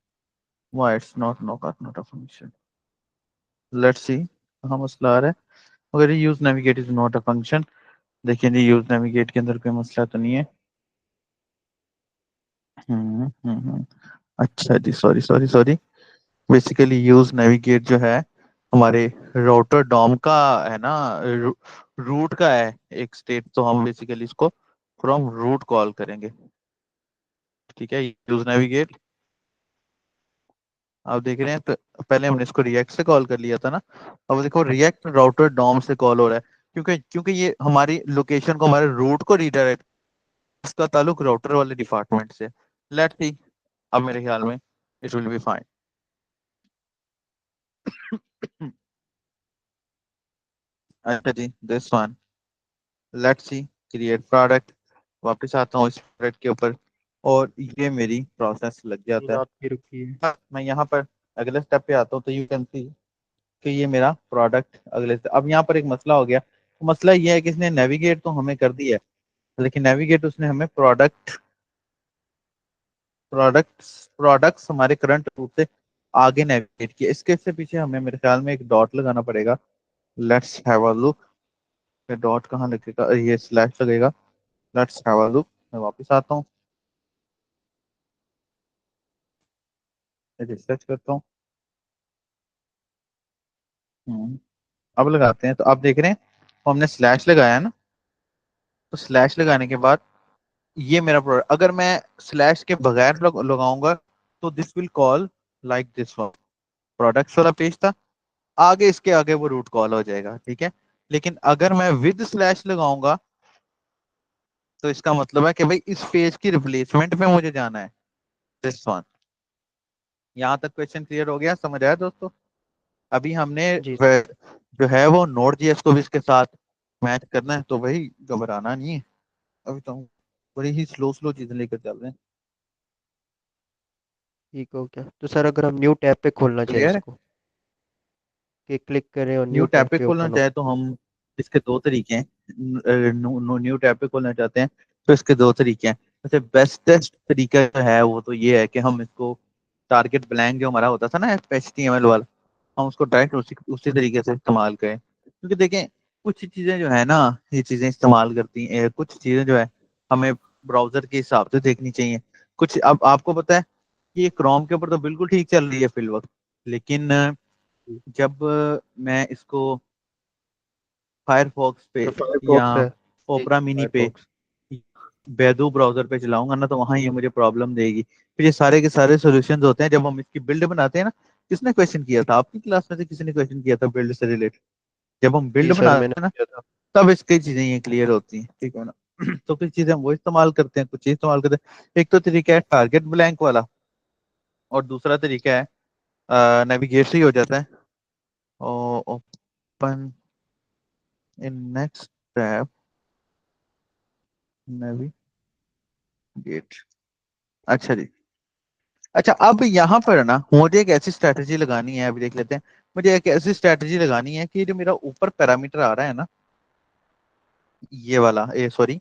why it's not a function. Let's see कहाँ मसला आ रहा है। अगर ये use navigate is not a function, देखिए जी यूज नेविगेट के अंदर कोई मसला तो नहीं है। हम्म। अच्छा जी, sorry sorry sorry. Basically use navigate जो है हमारे राउटर डॉम का है ना, रूट का है एक स्टेट, तो हम बेसिकली इसको फ्रॉम रूट कॉल करेंगे। ठीक है, यूज नेविगेट आप देख रहे हैं, तो पहले हमने इसको रिएक्ट से कॉल कर लिया था ना, अब देखो रिएक्ट राउटर डॉम से कॉल हो रहा है। क्योंकि क्योंकि ये हमारी लोकेशन को, हमारे रूट को रीडायरेक्ट, इसका ताल्लुक राउटर वाले डिपार्टमेंट से। लेट्स सी, अब मेरे ख्याल में इट विल बी फाइन। अच्छा जी, this one, let's see create product. वापस आता हूँ इस प्रोडक्ट के ऊपर और ये मेरी प्रोसेस लग जाता है। आपकी रुकी है। हाँ, मैं यहाँ पर अगले स्टेप पे आता हूँ, तो यू कैन सी कि ये मेरा प्रोडक्ट अगले step। अब यहाँ पर एक मसला हो गया, तो मसला ये है कि इसने नेविगेट तो हमें कर दिया है, लेकिन नेविगेट उसने हमें प्रोडक्ट्स हमारे करंट रूट से आगे नेविगेट किया। इसके से पीछे हमें मेरे ख्याल में एक डॉट लगाना पड़ेगा। Let's have a look, dot कहाँ लगेगा, ये स्लैश लगेगा। लेट्स हैव अ लुक, मैं वापस आता हूँ, रिसर्च करता हूँ। हम्म, अब लगाते हैं, तो आप देख रहे हैं तो हमने स्लैश लगाया है ना, तो स्लैश लगाने के बाद ये मेरा प्रोडक्ट, अगर मैं स्लैश के बगैर लगाऊंगा तो this will call like this one. Products वाला पेज था, आगे इसके आगे वो रूट कॉल हो जाएगा। ठीक है, लेकिन अगर मैं विद स्लैश लगाऊंगा तो इसका मतलब है कि भाई इस पेज की रिप्लेसमेंट में मुझे जाना है, दिस वन। यहाँ तक क्वेश्चन क्लियर हो गया, समझ आया दोस्तों? अभी हमने जी जो है वो नोड जीएस को भी इसके साथ मैच करना है, तो भाई घबराना नहीं है। अभी तो हम बड़ी ही स्लो स्लो चीजें लेकर चल रहे हैं। ठीक हो गया। तो सर अगर हम न्यू टैब पे खोलना चाहें क्लियर है। इसको, कि क्लिक करें और न्यू न्यू टैब टैब पे पे खोलना ओपन हो। चाहे तो हम, इसके दो तरीके हैं। न्यू टैब पे खोलना चाहते हैं तो इसके दो तरीके हैं। वैसे बेस्टेस्ट तरीका जो है वो तो ये है कि हम इसको टारगेट ब्लैंक जो हमारा होता था ना HTML वाला, हम उसको डायरेक्ट उसी उसी तरीके से इस्तेमाल करें। क्योंकि देखें, कुछ चीजें जो है ना, ये चीजें इस्तेमाल करती हैं, कुछ चीजें जो है हमें ब्राउजर के हिसाब से देखनी चाहिए। कुछ अब आपको पता है कि ये क्रोम के ऊपर तो बिल्कुल ठीक चल रही है फिल वक्त, लेकिन जब मैं इसको फायरफॉक्स पे तो या फायरफॉक्स है। जी ओपरा मिनी पे, फायरफॉक्स। बैदू ब्राउजर पे चलाऊंगा ना, तो वहां ये मुझे प्रॉब्लम देगी। फिर ये सारे के सारे सॉल्यूशंस होते हैं जब हम इसकी बिल्ड बनाते हैं ना। किसने क्वेश्चन किया था आपकी क्लास में से, किसी ने क्वेश्चन किया था बिल्ड से रिलेटेड? जब हम जी बिल्ड सर मैंने बनाते हैं ना, किया था। तब इसकी चीजें ये क्लियर होती हैं, ठीक है ना। तो कुछ चीजें हम वो इस्तेमाल करते हैं, कुछ चीज इस्तेमाल करते हैं। एक तो तरीका है टारगेट ब्लैंक वाला, और दूसरा तरीका है नेविगेट से ही हो जाता है। Open in next tab, navigate. अच्छा जी। अच्छा, अब यहाँ पर ना मुझे एक ऐसी स्ट्रैटेजी लगानी है, अभी देख लेते हैं। मुझे एक ऐसी स्ट्रैटेजी लगानी है कि जो मेरा ऊपर पैरामीटर आ रहा है ना, ये वाला, ए सॉरी,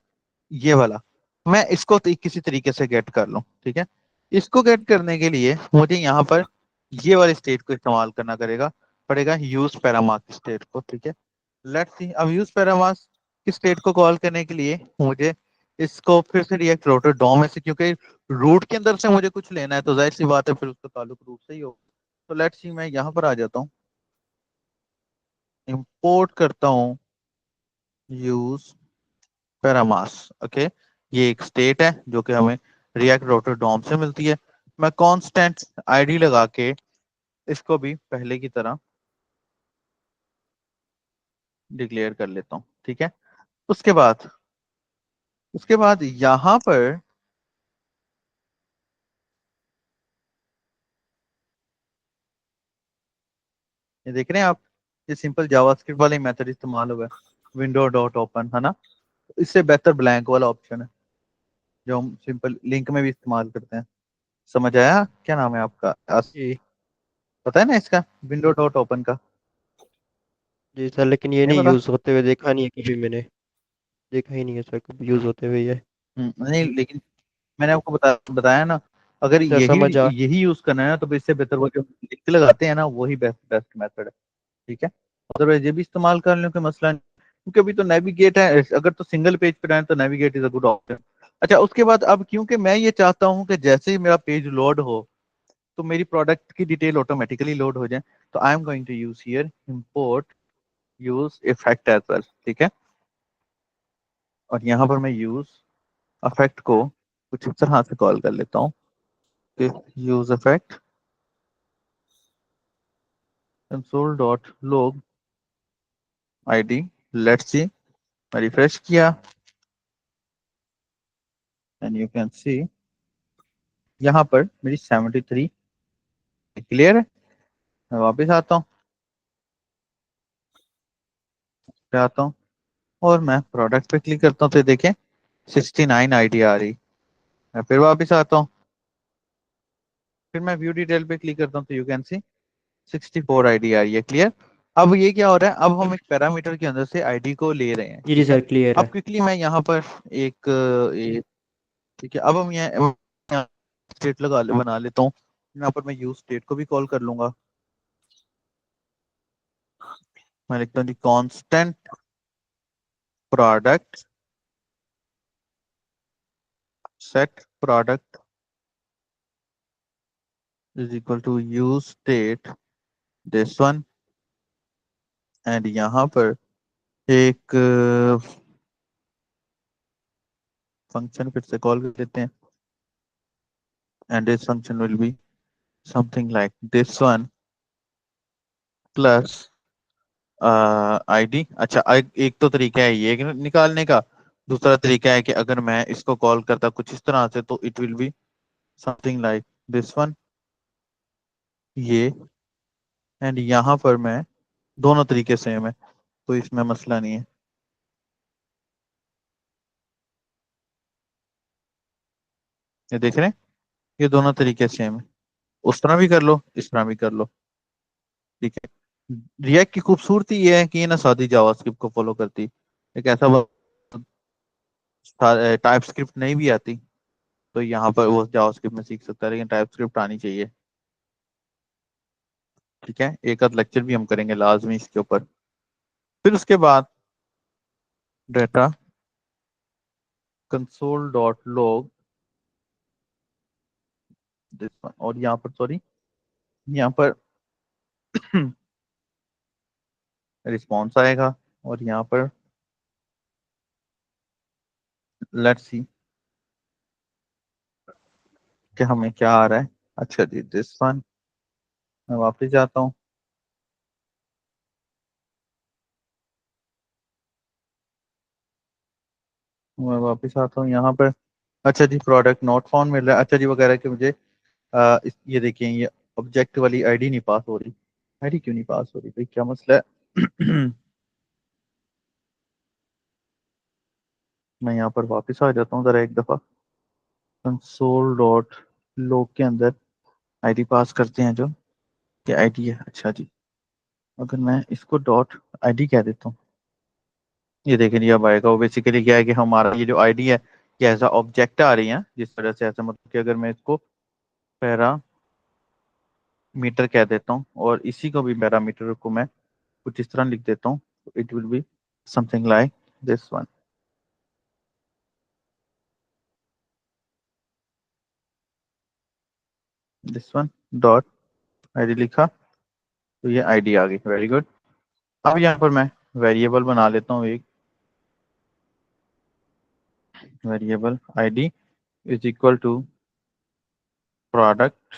ये वाला, मैं इसको किसी तरीके से गेट कर लूं, ठीक है। इसको गेट करने के लिए मुझे यहाँ पर ये वाले स्टेट को इस्तेमाल करना करेगा पड़ेगा, यूज पैरामार्क स्टेट को, ठीक है। लेट्स सी, अब यूज पैरामार्क की स्टेट को कॉल करने के लिए मुझे इसको फिर से रिएक्ट रोटर डॉम में से, क्योंकि रूट के अंदर से मुझे कुछ लेना है तो जाहिर सी बात है फिर उसका ताल्लुक रूट से ही हो। तो लेट्स सी, मैं यहाँ पर आ जाता हूँ, इंपोर्ट करता हूँ यूज पैरामास, ओके। ये एक स्टेट है जो कि हमें रिएक्ट राउटर डॉम से मिलती है। मैं कांस्टेंट आईडी लगा के इसको भी पहले की तरह डिक्लेयर कर लेता हूँ, ठीक है। उसके बाद यहाँ पर ये देख रहे हैं आप, ये सिंपल जावास्क्रिप्ट वाले मेथड इस्तेमाल हुआ है, विंडो डॉट ओपन, है ना। इससे बेहतर ब्लैंक वाला ऑप्शन है जो हम सिंपल लिंक में भी इस्तेमाल करते हैं। समझ आया? क्या नाम है आपका? जी। पता है ना इसका, विंडो डॉट ओपन का? जी सर लेकिन ये नहीं नहीं पता? यूज़ होते हुए देखा नहीं है कभी मैंने। देखा ही नहीं है सर कभी यूज़ होते हुए ये। नहीं, लेकिन मैंने आपको बताया ना, अगर जी सर यही समझ आ। यही यूज करना है ना, तो इससे बेहतर वो जो लिंक लगाते हैं ना, वही बेस्ट बेस्ट मेथड है, ठीक है। अदरवाइज ये भी इस्तेमाल कर लो, कोई मसला नहीं। क्योंकि अभी तो नेविगेट है, अगर तो सिंगल पेज पे रहें तो navigate is a good option. अच्छा, उसके बाद अब क्योंकि मैं ये चाहता हूँ कि जैसे ही मेरा पेज लोड हो तो मेरी प्रोडक्ट की डिटेल ऑटोमेटिकली लोड हो जाए, तो I am going to use here import use effect as well, ठीक है। और यहाँ पर मैं यूज इफेक्ट को कुछ इस तरह से कॉल कर लेता हूँ कि use effect console dot log ID. Let's see, मैं रिफ्रेश किया एंड यू कैन सी यहाँ पर मेरी 73 क्लियर है। मैं वापस आता हूँ, पे आता हूँ, और मैं प्रोडक्ट पे क्लिक करता हूँ तो देखें 69 आईडी आ रही। मैं फिर वापस आता हूँ, फिर मैं व्यू डिटेल पे क्लिक करता हूँ तो यू कैन सी 64 आईडी आ रही है। क्लियर? अब ये क्या हो रहा है, अब हम एक पैरामीटर के अंदर से आईडी को ले रहे हैं, जी जी ठीक है। सर क्लियर अब है। क्विकली मैं यहाँ पर एक, ठीक है, अब हम यहाँ स्टेट बना लेता हूँ। यहाँ पर मैं यूज स्टेट को भी कॉल कर लूंगा। मैं लिखता हूँ जी constant product set product is equal to use state this one. And यहाँ पर एक फंक्शन फिर से कॉल कर देते हैं, and this function will be something like this one plus ID. अच्छा, एक तो तरीका है ये निकालने का। दूसरा तरीका है कि अगर मैं इसको कॉल करता कुछ इस तरह से, तो it will be something like this one, ये। एंड यहाँ पर मैं, दोनों तरीके सेम है, तो इसमें मसला नहीं है। ये देख रहे हैं, ये दोनों तरीके सेम है। उस तरह भी कर लो, इस तरह भी कर लो। ठीक है। रिएक्ट की खूबसूरती ये है कि ये ना सादी जावास्क्रिप्ट को फॉलो करती। एक ऐसा टाइप स्क्रिप्ट नहीं भी आती तो यहाँ पर वो जावास्क्रिप्ट में सीख सकता है, लेकिन टाइप स्क्रिप्ट आनी चाहिए। ठीक है, एक आध लेक्चर भी हम करेंगे लाजमी इसके ऊपर। फिर उसके बाद data console dot log this one, और यहाँ पर सॉरी, यहाँ पर रिस्पॉन्स आएगा, और यहाँ पर लेट्स सी कि हमें क्या आ रहा है। अच्छा जी, दिस वन। मैं वापस जाता हूँ। मैं वापस आता हूँ यहाँ पर। अच्छा जी, प्रोडक्ट नॉट फाउंड मिल रहा है। अच्छा जी, वगैरह कि मुझे ये देखिए, ये ऑब्जेक्ट वाली आईडी नहीं पास हो रही। आईडी क्यों नहीं पास हो रही भाई, क्या मसला है? मैं यहाँ पर वापस आ जाता हूँ जरा एक दफा। कंसोल डॉट लॉग के अंदर आईडी पास करते हैं जो, ये आईडी है। अच्छा जी, अगर मैं इसको डॉट आईडी कह देता हूँ, ये देखें ये अब आएगा। वो बेसिकली क्या है कि हमारा ये जो आईडी है, ये ऐसा ऑब्जेक्ट आ रही है, जिस वजह से ऐसा मतलब कि अगर मैं इसको पैरामीटर कह देता हूँ और इसी को भी पैरामीटर को मैं कुछ इस तरह लिख देता हूँ, it will be something like this one. This one dot ID लिखा तो ये आईडी आ गई। Very good. अब यहाँ पर मैं वेरिएबल बना लेता हूँ एक। Variable ID is equal to product,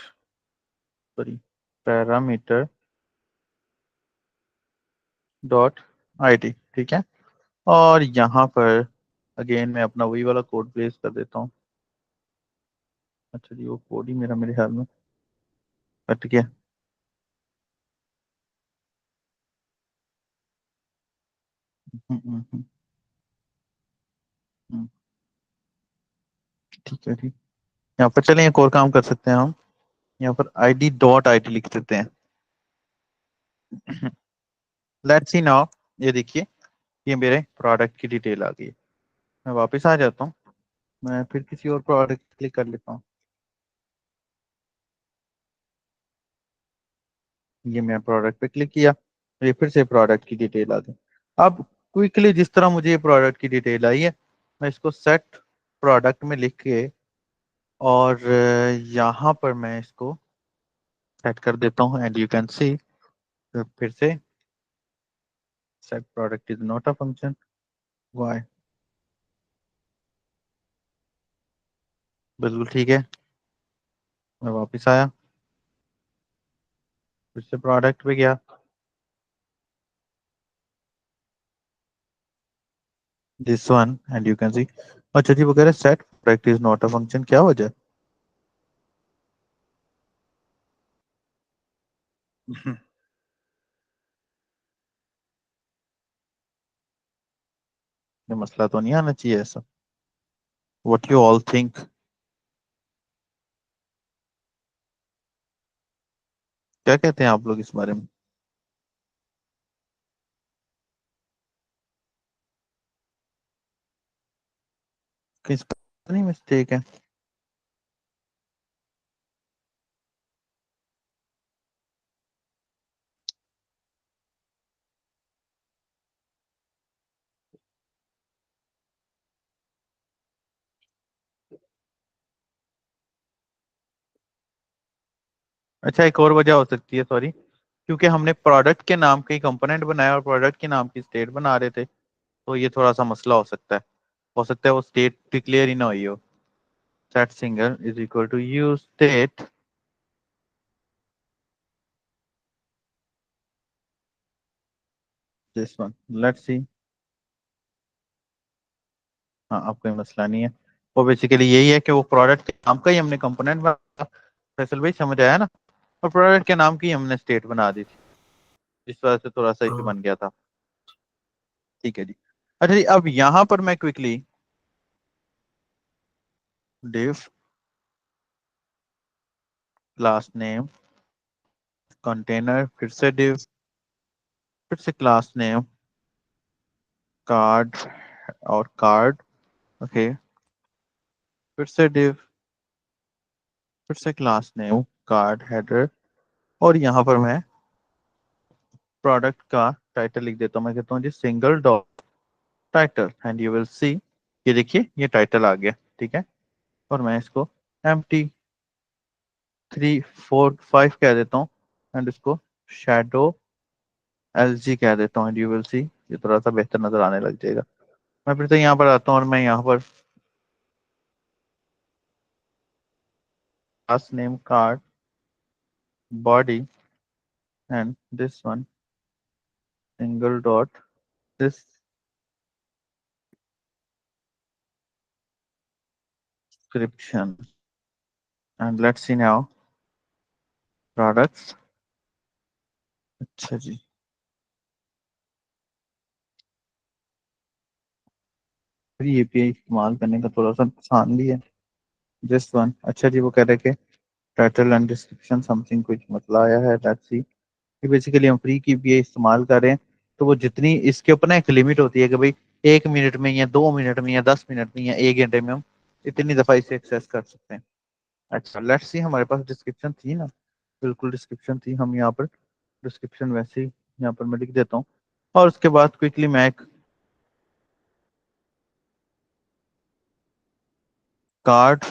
sorry, parameter dot ID. ठीक है। और यहाँ पर अगेन मैं अपना वही वाला कोड प्लेस कर देता हूँ। अच्छा जी, वो कोड ही मेरा मेरे ख्याल में कट गया। हम्म, हम्म, हम्म, ठीक है, ठीक। यहाँ पर चलें एक और काम कर सकते हैं हम। यहाँ पर आईडी डॉट आईडी लिख देते हैं। लेट्स सी नाउ, ये देखिए, ये मेरे प्रोडक्ट की डिटेल आ गई है। मैं वापस आ जाता हूँ। मैं फिर किसी और प्रोडक्ट क्लिक कर लेता हूँ। ये मैं प्रोडक्ट पे क्लिक किया, ये फिर से प्रोडक्ट की डिटेल आ गई। अब क्विकली जिस तरह मुझे ये प्रोडक्ट की डिटेल आई है, मैं इसको सेट प्रोडक्ट में लिख के, और यहाँ पर मैं इसको सेट कर देता हूँ, एंड यू कैन सी फिर से set product is not a function. Why? बिल्कुल ठीक है। मैं वापस आया, फिर से प्रोडक्ट पे गया। This one, and you can see. अच्छा जी, वगैरह set product is not a function, क्या वजह? ये मसला तो नहीं आना चाहिए ऐसा। What you all think? क्या कहते हैं आप लोग इस बारे में? किस पर नहीं मिस्टेक है? अच्छा, एक और वजह हो सकती है, सॉरी, क्योंकि हमने प्रोडक्ट के नाम के कंपोनेंट बनाया और प्रोडक्ट के नाम की स्टेट बना रहे थे, तो ये थोड़ा सा मसला हो सकता है। हो सकता है वो स्टेट डिक्लेयर ही ना हुई हो। Set single is equal to you state this one. Let's see. हाँ, अब कोई मसला नहीं है। वो बेसिकली यही है कि वो प्रोडक्ट के नाम का ही हमने कंपोनेंट बना। फैसल भाई समझ आया ना? और प्रोडक्ट के नाम की हमने स्टेट बना दी थी, इस वजह से थोड़ा सा इशू हाँ। बन गया था। ठीक है जी। अच्छा जी, अब यहाँ पर मैं क्विकली डिफ क्लास नेम कंटेनर, फिर से div, फिर से क्लास नेम कार्ड और कार्ड। ओके, फिर से div, फिर से क्लास नेम कार्ड हेडर, और यहाँ पर मैं प्रोडक्ट का टाइटल लिख देता हूँ। मैं कहता हूँ जी single dot title, and you will see, ये देखिए ये टाइटल आ गया। ठीक है, और मैं इसको empty 3 4 5 कह देता हूँ, एंड इसको शेडो LG कह देता हूँ, एंड यू विल सी ये थोड़ा सा बेहतर नजर आने लग जाएगा। मैं फिर से यहाँ पर आता हूँ और मैं यहाँ पर class name card body and this one single dot description, and let's see now products. अच्छा जी, फ्री API इस्तेमाल करने का थोड़ा सा नुकसान भी है। दिस वन, अच्छा जी, वो कह रहे कि टाइटल एंड डिस्क्रिप्शन समथिंग कुछ मतलब आया है, लेट्स सी। कि बेसिकली हम फ्री की API इस्तेमाल कर रहे हैं, तो वो जितनी इसके ऊपर ना एक लिमिट होती है कि भाई 1 मिनट में या 2 मिनट में या 10 मिनट में या 1 घंटे में हम इतनी दफा इसे एक्सेस कर सकते हैं। अच्छा लेट्स सी, हमारे पास डिस्क्रिप्शन थी ना, बिल्कुल डिस्क्रिप्शन थी। हम यहाँ पर डिस्क्रिप्शन वैसे ही यहाँ पर मैं लिख देता हूँ, और उसके बाद क्विकली मैं एक card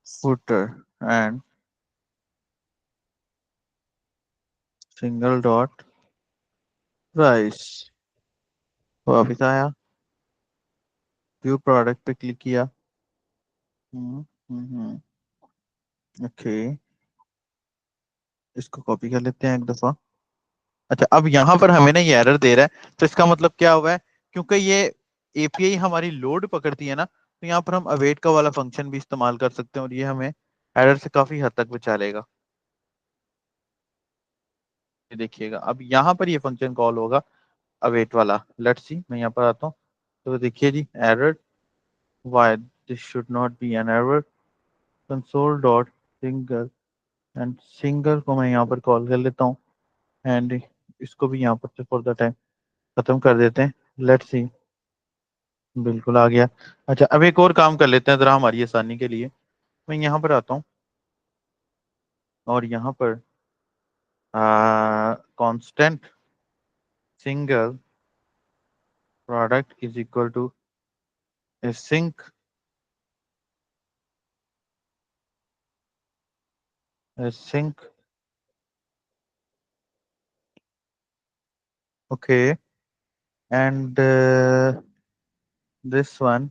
footer and single dot price, वापिस आया, व्यू प्रोडक्ट पे क्लिक किया। ओके, इसको कॉपी कर लेते हैं एक दफा। अच्छा, अब यहाँ पर हमें ना ये एरर दे रहा है, तो इसका मतलब क्या हुआ है? क्योंकि ये API हमारी लोड पकड़ती है ना, तो यहाँ पर हम अवेट का वाला फंक्शन भी इस्तेमाल कर सकते हैं, और ये हमें एरर से काफी हद तक बचा लेगा। ये देखिएगा, अब यहाँ पर ये फंक्शन कॉल होगा अवेट वाला। लेट्स सी, मैं यहाँ पर आता हूँ, तो देखिए जी error, why this should not be an error, console dot single, and single को मैं यहाँ पर कॉल कर लेता हूँ, एंड इसको भी यहाँ पर से फॉर द टाइम खत्म कर देते हैं। लेट्स सी, बिल्कुल आ गया। अच्छा, अब एक और काम कर लेते हैं जरा हमारी आसानी के लिए। मैं यहाँ पर आता हूँ, और यहाँ पर constant single product is equal to sync sync. Okay, and this one,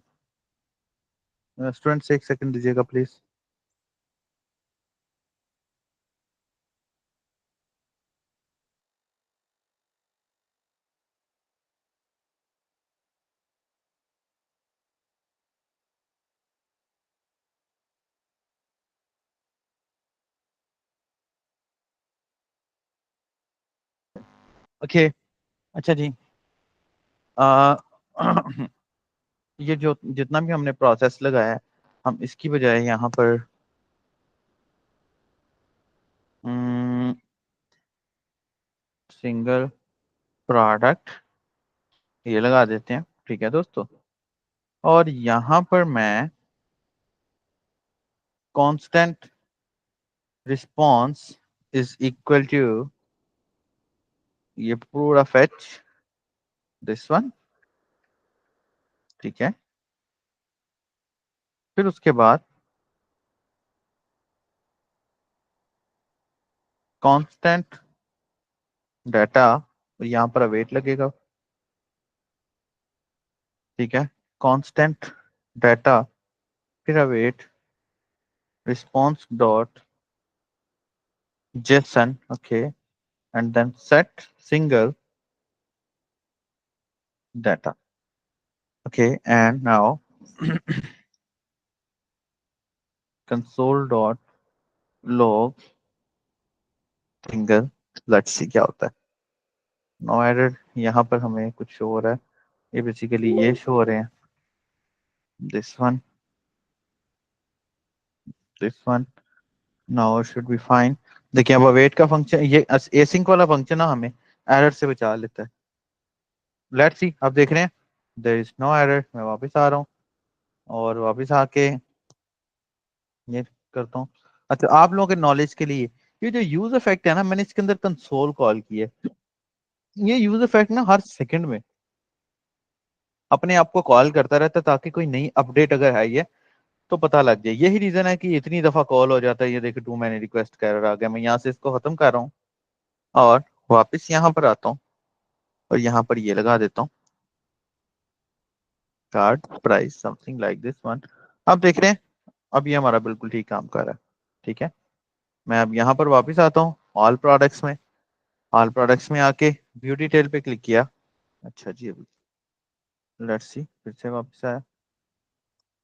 student से एक सेकंड दीजिएगा प्लीज। ओके, अच्छा जी, आ, ये जो जितना भी हमने प्रोसेस लगाया है, हम इसकी बजाय यहाँ पर सिंगल प्रोडक्ट ये लगा देते हैं। ठीक है दोस्तों, और यहाँ पर मैं constant response is equal to ये पूरा फेच दिस वन। ठीक है, फिर उसके बाद कांस्टेंट डाटा, यहाँ पर अवेट लगेगा। ठीक है, कांस्टेंट डाटा, फिर await response dot JSON. Okay, and then set single data. Okay, and now console dot log single, let's see क्या होता है। नो एरर, यहाँ पर हमें कुछ शो हो रहा है, ये बेसिकली ये शो हो रहे हैं, this one, this one, now should be fine. देखिए अब अवेट का फंक्शन, ये एसिंक वाला फंक्शन ना हमें एरर से बचा लेता है। लेट्स सी, आप देख रहे हैं देयर इज नो एरर। मैं वापस आ रहा हूँ और वापस आके ये करता हूँ। अच्छा, आप लोगों के नॉलेज के लिए, ये जो यूज इफेक्ट है ना, मैंने इसके अंदर कंसोल कॉल की है। ये यूज इफेक्ट ना हर सेकंड में अपने आप को कॉल करता रहता है, ताकि कोई नई अपडेट अगर आई है तो पता लग जाए। यही रीजन है कि इतनी दफा कॉल हो जाता है। ये देखिए, टू मैंने रिक्वेस्ट कर आ गया। मैं यहाँ से इसको खत्म कर रहा हूँ और वापस यहाँ पर आता हूँ और यहाँ पर ये लगा देता हूँ, card price something like this one. आप देख रहे हैं अब ये हमारा बिल्कुल ठीक काम कर रहा है। ठीक है, मैं अब यहाँ पर वापस आता हूँ ऑल प्रोडक्ट्स में। ऑल प्रोडक्ट्स में आके व्यू डिटेल पे क्लिक किया। अच्छा जी, अभी लेट्स सी, फिर से वापस आया।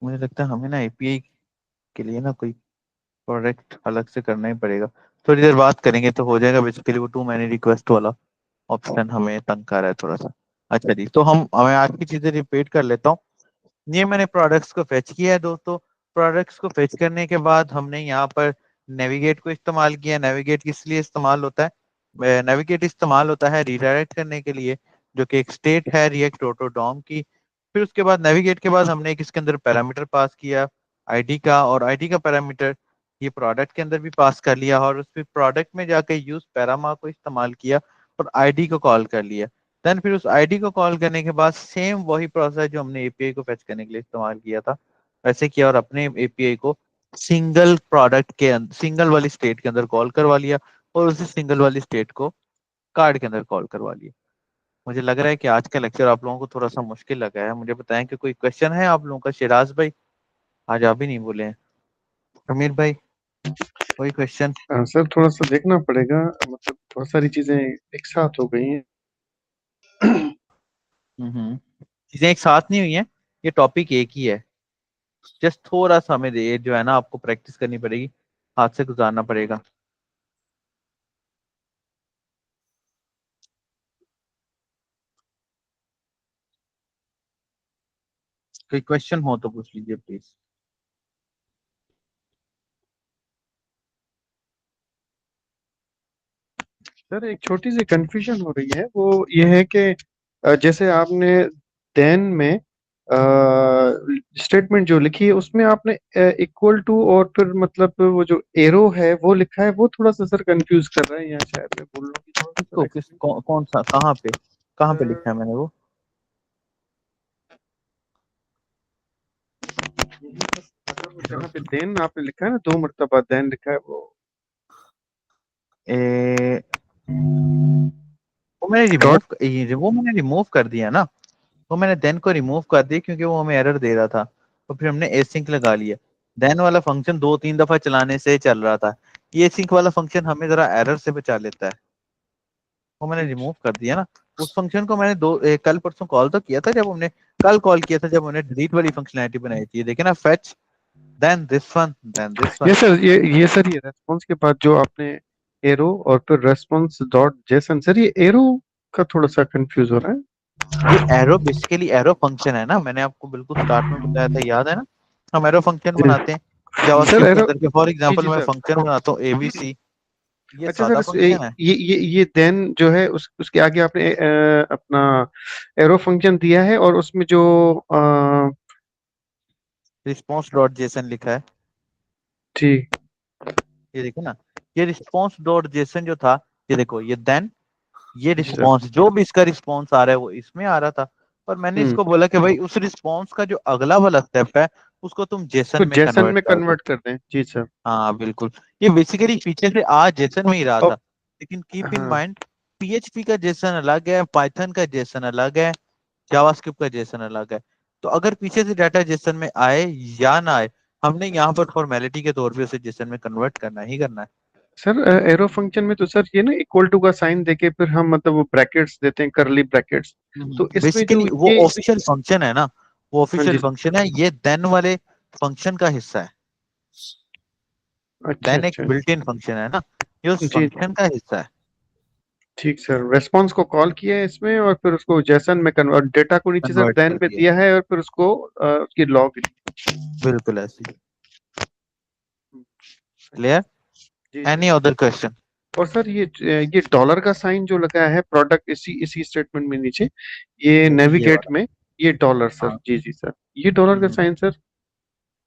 मुझे लगता है हमें ना एपीआई के लिए ना कोई प्रोडक्ट अलग से करना ही पड़ेगा। थोड़ी देर बात करेंगे तो हो जाएगा। बेसिकली वो टू मैनी रिक्वेस्ट वाला ऑप्शन हमें तंग कर रहा है थोड़ा सा। अच्छा जी, तो मैं आज की चीजें रिपीट कर लेता हूँ। ये मैंने प्रोडक्ट्स को फेच किया है दोस्तों। प्रोडक्ट्स को फेच करने के बाद हमने यहाँ पर नेविगेट को इस्तेमाल किया। नेविगेट किस लिए इस्तेमाल होता है? नेविगेट इस्तेमाल होता है रिडायरेक्ट करने के लिए, जो कि एक स्टेट है रिएक्ट ऑटोडॉम की। फिर उसके बाद नेविगेट के बाद हमने एक इसके अंदर पैरामीटर पास किया आईडी का, और आईडी का पैरामीटर ये प्रोडक्ट के अंदर भी पास कर लिया, और उस फिर प्रोडक्ट में जाके यूज पैरामा को इस्तेमाल किया और आईडी को कॉल कर लिया। देन फिर उस आईडी को कॉल करने के बाद सेम वही प्रोसेस जो हमने एपीआई को फेच करने के लिए इस्तेमाल किया था वैसे किया, और अपने एपीआई को सिंगल प्रोडक्ट के अंदर, सिंगल वाली स्टेट के अंदर कॉल करवा लिया, और उसी सिंगल वाली स्टेट को कार्ड के अंदर कॉल करवा लिया। मुझे लग रहा है कि आज का लेक्चर आप लोगों को थोड़ा सा मुश्किल लगा है। मुझे बताएं कि कोई क्वेश्चन है आप लोगों का। शिराज भाई, आज आप ही नहीं बोले हैं। अमीर भाई, कोई क्वेश्चन? सर थोड़ा सा देखना पड़ेगा, मतलब बहुत सारी चीजें एक साथ हो गई हैं। हम्म, चीजें एक साथ नहीं हुई हैं, ये टॉपिक एक ही है। जस्ट थोड़ा सा हमें जो है ना आपको प्रैक्टिस करनी पड़ेगी, हाथ से गुजारना पड़ेगा। कोई क्वेश्चन हो तो पूछ लीजिए प्लीज। सर एक छोटी सी कंफ्यूजन हो रही है, वो ये है कि जैसे आपने देन में स्टेटमेंट जो लिखी है उसमें आपने इक्वल टू और फिर मतलब वो जो एरो है वो लिखा है, वो थोड़ा सा सर कंफ्यूज कर रहा है। यहाँ शायद मैं बोल रहा हूँ कि थोड़ा सा सर किसको किस एक्सप्लेन। कौन सा, कहाँ पे लिखा है मैंने वो? जहाँ पे देन आपने लिखा है ना, 2 मरतबा देन लिखा है वो ए, वो मैंने डॉट। रिमूव कर दिया ना। वो मैंने देन को रिमूव कर दिया क्योंकि वो हमें एरर दे रहा था, तो फिर हमने एसिंक लगा लिया। देन वाला फंक्शन 2-3 दफा चलाने से चल रहा था। ये एसिंक वाला फंक्शन हमें जरा एरर से बचा लेता है। वो मैंने रिमूव कर दिया ना। उस फंक्शन को मैंने कल परसों कॉल तो किया था, जब हमने कल कॉल किया था, जब हमने डिलीट वाली फंक्शनैलिटी बनाई थी। देखे ना, fetch then this one then this one. ये सर ये सर ये रेस्पॉन्स के बाद जो आपने एरो और फिर रेस्पॉन्स डॉट जेसन, सर ये एरो का थोड़ा सा कंफ्यूज हो रहा है। ये एरो बेसिकली एरो फंक्शन है ना, मैंने आपको बिल्कुल स्टार्ट में बताया था, याद है ना? हम एरो फंक्शन बनाते हैं सर जावास्क्रिप्ट के एरो, अंदर के। फॉर जी एग्जांपल जी मैं सर। फंक्शन बनाता हूँ एबीसी, ये अच्छा सर सादा फंक्शन है। ये देन जो है उसके आगे आपने अपना एरो फंक्शन दिया है और उसमें जो रिस्पॉन्स डॉट जेसन लिखा है, ठीक। ये देखो ना। ये रिस्पॉन्स डॉट जेसन जो था, ये देखो, ये देन, ये जी सर। रिस्पॉन्स, जो भी इसका रिस्पॉन्स आ रहा है वो इसमें आ रहा था। और मैंने हम्म। इसको बोला कि भाई उस रिस्पॉन्स का जो अगला वाला स्टेप है उसको तुम जेसन तो में जेसन कन्वर्ट में कर दो। कन्वर्ट कर दें, जी सर। हाँ बिल्कुल। ये बेसिकली पीछे से आ जेसन में ही रहा था, और लेकिन कीप इन हाँ माइंड पीएचपी का जेसन अलग है, पाइथन का जेसन अलग है, जावास्क्रिप्ट का जेसन अलग है। तो अगर पीछे से डाटा जेसन में आए या ना आए, हमने यहाँ पर फॉर्मेलिटी के तौर पे उसे जेसन में कन्वर्ट करना ही करना है। सर एरो फंक्शन में तो सर ये ना इक्वल टू का साइन देके फिर हम मतलब वो ब्रैकेट्स देते हैं, करली ब्रैकेट्स। तो इसमें जो बेसिकली वो ये, ऑफिशियल फंक्शन है ना, वो हाँ ऑफिशियल जी। फंक्शन है, ये देन वाले फंक्शन का हिस्सा है। अच्छा देन एक अच्छा। बिल्ट इन फंक्शन है ना, ये उस जी फंक्शन का हिस्सा है। ठीक सर, रेस्पॉन्स को कॉल किया है इसमें और फिर उसको जेसन में कन्वर्ट, डेटा को नीचे सर कन्वर्ट देन कर पे दिया, दिया है और फिर उसको उसकी लॉग। बिल्कुल ऐसे ही। क्लियर? जी एनी अदर क्वेश्चन? और सर ये डॉलर का साइन जो लगा है प्रोडक्ट इसी इसी स्टेटमेंट में नीचे, ये ये नेविगेट वाला। में, ये डॉलर सर, हाँ। जी जी सर, ये डॉलर का हम्म, साइन सर।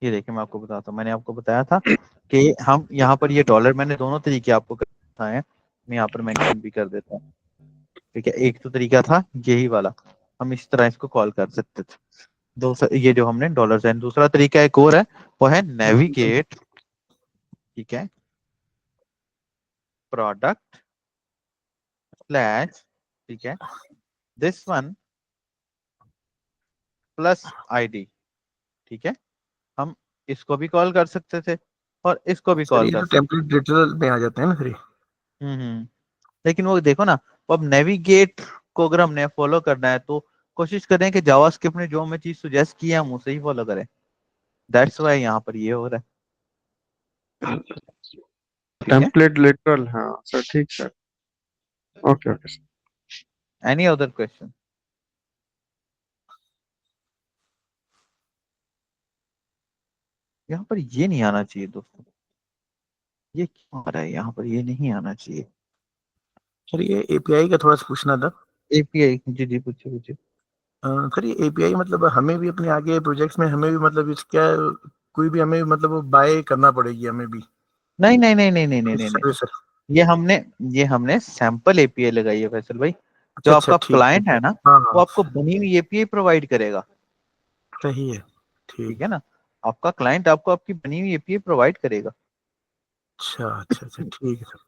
ये देखिए मैं आपको बताता हूँ, मैंने आपको बताया था कि हम यहाँ पर ये डॉलर, मैंने दोनों तरीके आपको बताए हैं, मैं यहाँ पर मेंशन भी कर देता हूँ। ठीक है, एक तो तरीका था यही वाला, हम इस तरह इसको कॉल कर सकते थे, दूसरा ये जो हमने डॉलर साइन, दूसरा तरीका एक और है, वो है नेविगेट, ठीक है, प्रोडक्ट स्लैश, ठीक है, दिस वन प्लस आईडी, ठीक है, हम इसको भी कॉल कर सकते थे और इसको भी सर कॉल ये कर तो सकते। टेम्पलेट डिटेल में आ जाते हैं ना फिर ये। हम्म। लेकिन वो देखो ना, वो अब नेविगेट को अगर हमने फॉलो करना है तो कोशिश करें कि जावास्क्रिप्ट ने जो हमें चीज सुजेस्ट की है हम उसे ही फॉलो करें। दैट्स वाई यहाँ पर ये हो रहा है। ठीक है, टेम्पलेट लिटरल, हाँ सर, ठीक sir, okay okay sir. Any other question? यहाँ पर ये नहीं आना चाहिए दोस्तों, ये क्यों आ रहा है यहाँ पर, ये नहीं आना चाहिए। सर ये एपीआई का थोड़ा सा पूछना था। एपीआई, जी जी, पूछिए पूछिए। सर ये एपीआई मतलब हमें भी अपने आगे प्रोजेक्ट्स में हमें भी मतलब इस क्या कोई भी हमें मतलब वो बाय करना पड़ेगी हमें भी नहीं नहीं नहीं नहीं नहीं नहीं इस नहीं नहीं, सर्विस सर? ये हमने ये हमने सैंपल एपीआई लगाई है फैसल भाई। जो अच्छा अच्छा आपका ठीक है। क्लाइंट है ना, हाँ वो हाँ आपको बनी हुई एपीआई प्रोवाइड करेगा। सही है। ठीक ठीक। है ना, आपका क्लाइंट आपको आपकी बनी हुई एपीआई प्रोवाइड करेगा। अच्छा अच्छा अच्छा ठीक है सर।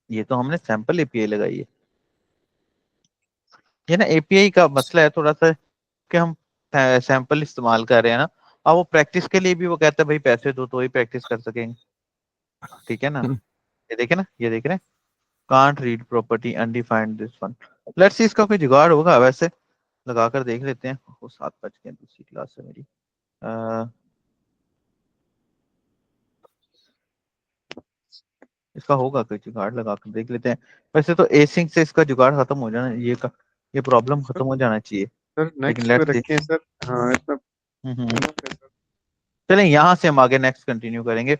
ये तो हमने सैंपल एपीआई लगाई है। ये ना एपीआई का मसला है थोड़ा सा कि हम सैंपल इस्तेमाल कर रहे हैं ना, और वो प्रैक्टिस के लिए भी वो कहता है भाई पैसे दो तो ही प्रैक्टिस कर सकेंगे। ठीक है ना, ये देखे ना, ये देख रहे हैं, can't read property undefined this one. Let's सी इसका कोई जुगाड़ होगा वैसे, लगा कर देख लेते हैं। वो 7 बज गए, दूसरी क्लास है मेरी। इसका होगा कोई जुगाड़, लगा कर देख लेते हैं। वैसे तो एसिंक से इसका जुगाड़ खत्म हो जाना, ये प्रॉब्लम खत्म हो जाना चाहिए। सर लेकिन नेक्स्ट पे लेट्स सी। रखें सर, हाँ इतना हम्म। enough है सर। चलें यहाँ से हम आगे नेक्स्ट कंटिन्यू करेंगे।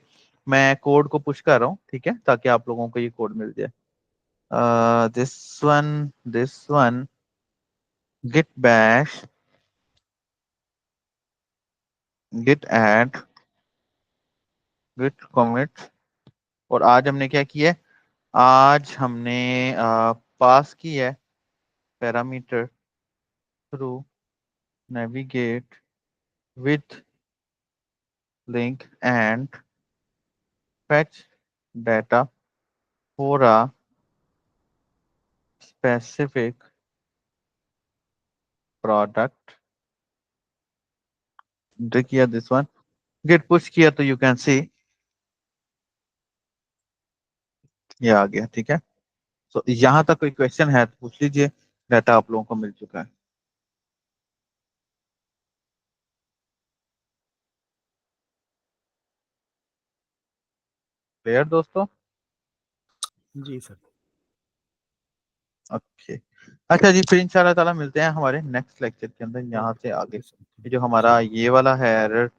मैं कोड को पुश कर रहा हूँ, ठीक है, ताकि आप लोगों को ये कोड मिल जाए। This one git bash git add git commit। और आज हमने क्या किया है, आज हमने पास की है parameter through navigate with link and fetch data for a specific product। किया दिस वन, गेट पुश किया तो यू कैन सी ये आ गया। ठीक है, तो यहाँ तक कोई क्वेश्चन है तो पूछ लीजिए, डाटा आप लोगों को मिल चुका है। क्लियर दोस्तों? जी सर। ओके, अच्छा जी, फिर इंशाल्लाह ताला मिलते हैं हमारे नेक्स्ट लेक्चर के अंदर, यहाँ ओके से आगे। ओके ये जो सर। हमारा ये वाला है एरर,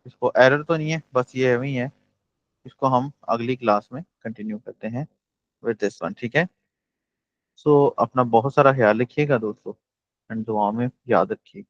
इसको एरर तो नहीं है, बस ये ही है, इसको हम अगली क्लास में कंटिन्यू करते हैं विद दिस वन। ठीक है, सो अपना बहुत सारा ख्याल रखिएगा दोस्तों, एंड दुआओं में याद रखिए।